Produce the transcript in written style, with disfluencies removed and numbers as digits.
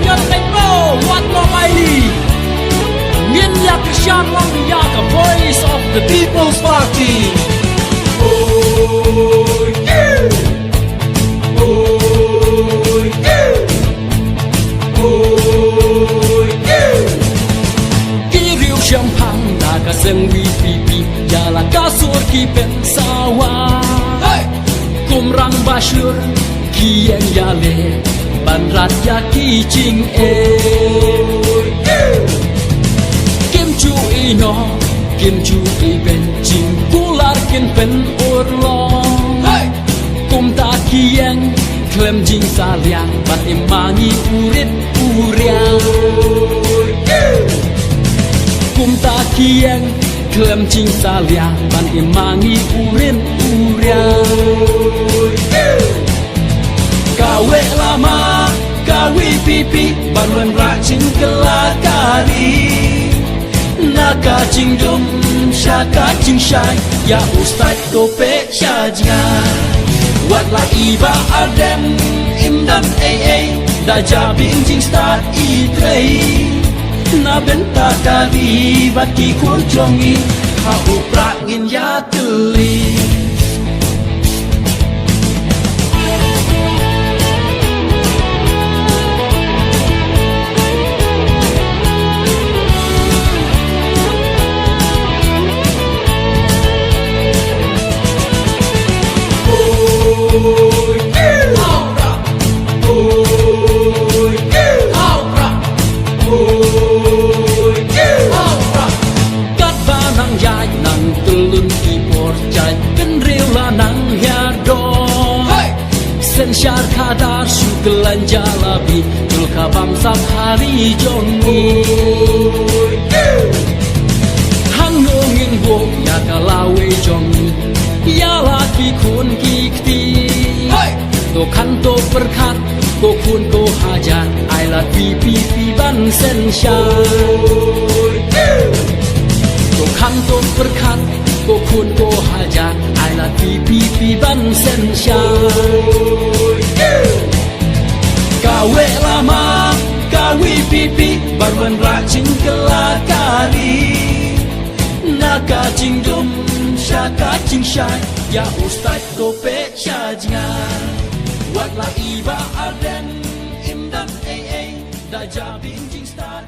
nhon tay bo wat lo mai li ngin ya Christian long ya ka voice of the People's Party. Oh yeah, oh yeah, oh yeah. Ki riu sham hang da ka seng wi pi ya la ka sur ki pen sawa. Kum rang bashur ki yang ya le ban rat ya ki ching e. Kim chu i no kim chu i ben ching kular kin pen or long. Kum ta ki yang klem jing saliang bat imangi urit uriang. Kum ta ki yang klem jing saliang bat imangi urit uriang. Kawe lama kawi pipi banwan racing kelakari. Naka cing dum syaka cing syai ya ustad kope syajga. Watla iba adem imdam da jabing cing start itrei. Na benta kali baki kurjongi ha upragin ya tuli. Syar kadar syukelan jalabi tulka bangsa hari jongi. Hang nongin bo ya kalawe jongi ya laki kun kikti. To kanto perkat ko kun ko hajar ai la pipi ban sen syar. To kanto perkat ko kun ko hajar ai la pipi ban sen syar. Kawe lama kawi pipi barwan racing kelakari. Naka cing dum syaka cing syai ya ustad kope syajga. Watla iba aden imdam da jabing cing start